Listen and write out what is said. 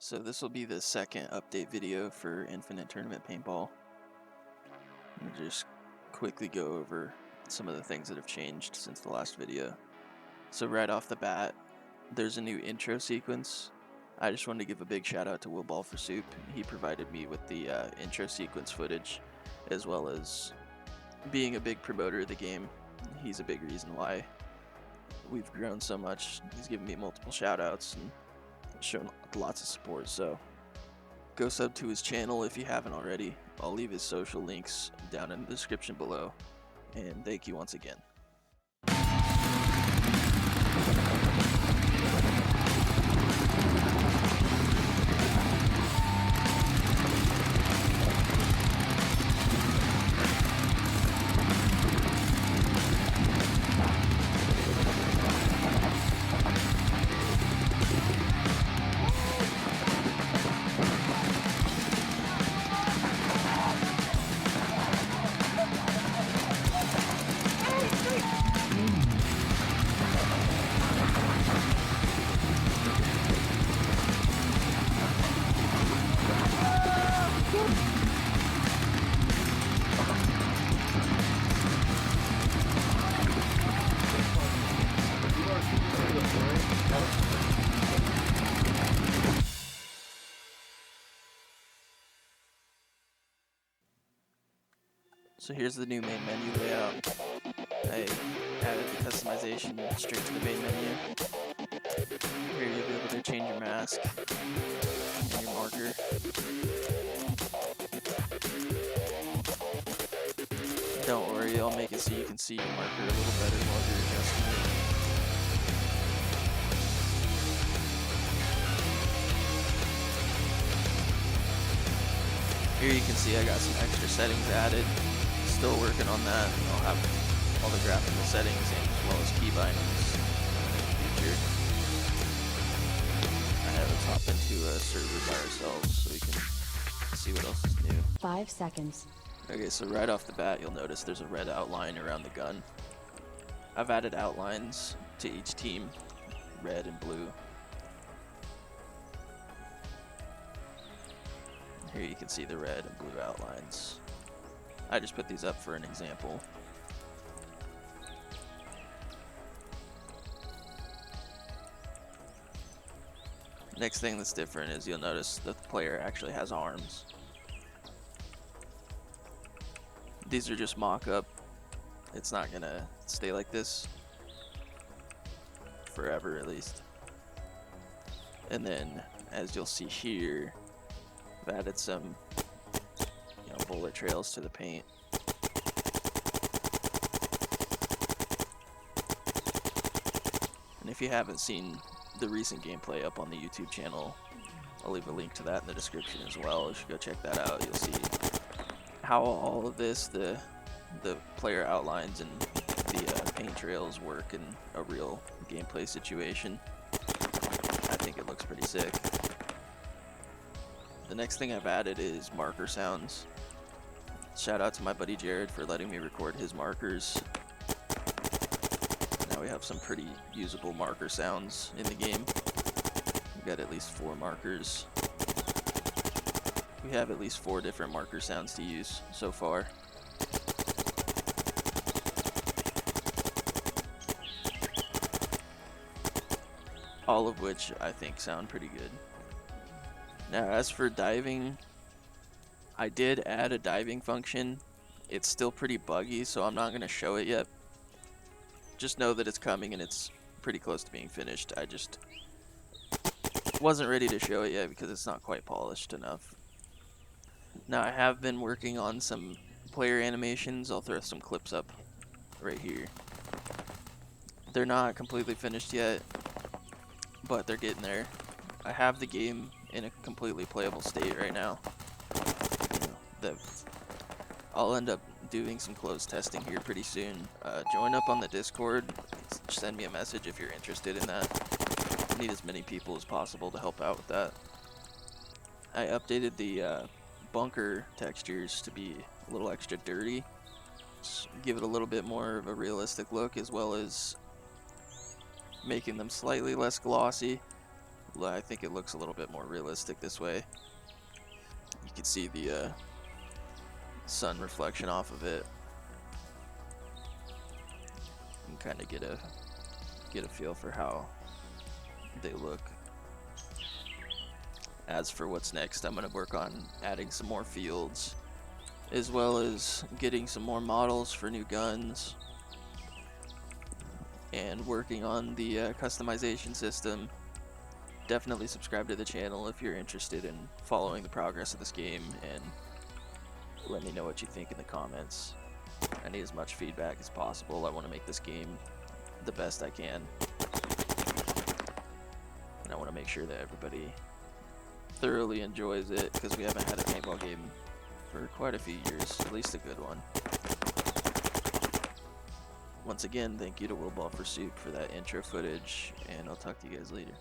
So this will be the second update video for Infinite Tournament Paintball. I'll just quickly go over some of the things that have changed since the last video. So right off the bat, there's a new intro sequence. I just wanted to give a big shout out to Will Ball for Soup. He provided me with the intro sequence footage, as well as being a big promoter of the game. He's a big reason why we've grown so much. He's given me multiple shout outs and shown lots of support, so go sub to his channel if you haven't already. I'll leave his social links down in the description below, and thank you once again. So here's the new main menu layout. I added the customization straight to the main menu. Here you'll be able to change your mask and your marker. Don't worry, I'll make it so you can see your marker a little better while you're adjusting it. Here you can see I got some extra settings added. Still working on that. I'll have all the graphical settings as well as key bindings in the future. I have us hop into a server by ourselves so we can see what else is new. 5 seconds. Okay, so right off the bat you'll notice there's a red outline around the gun. I've added outlines to each team, red and blue. Here you can see the red and blue outlines. I just put these up for an example. Next thing that's different is you'll notice that the player actually has arms. These are just mock-up. It's not gonna stay like this forever, at least. And then, as you'll see here, I've added some bullet trails to the paint. And if you haven't seen the recent gameplay up on the YouTube channel, I'll leave a link to that in the description as well. You should go check that out. You'll see how all of this, the player outlines and the paint trails work in a real gameplay situation. I think it looks pretty sick. The next thing I've added is marker sounds. Shout out to my buddy Jared for letting me record his markers. Now we have some pretty usable marker sounds in the game. We've got at least 4 markers. We have at least 4 different marker sounds to use so far. All of which I think sound pretty good. Now as for diving, I did add a diving function. It's still pretty buggy, so I'm not going to show it yet. Just know that it's coming and it's pretty close to being finished. I just wasn't ready to show it yet because it's not quite polished enough. Now I have been working on some player animations. I'll throw some clips up right here. They're not completely finished yet, but they're getting there. I have the game in a completely playable state right now. I'll end up doing some closed testing here pretty soon. Join up on the Discord. Send me a message if you're interested in that. I need as many people as possible to help out with that. I updated the bunker textures to be a little extra dirty. Just give it a little bit more of a realistic look, as well as making them slightly less glossy. I think it looks a little bit more realistic this way. You can see the sun reflection off of it. You can kind of get a feel for how they look. As for what's next, I'm going to work on adding some more fields, as well as getting some more models for new guns, and working on the customization system. Definitely subscribe to the channel if you're interested in following the progress of this game, and let me know what you think in the comments. I need as much feedback as possible. I want to make this game the best I can, and I want to make sure that everybody thoroughly enjoys it, because we haven't had a paintball game for quite a few years, at least a good one. Once again, thank you to Will Ball for Soup for that intro footage, and I'll talk to you guys later.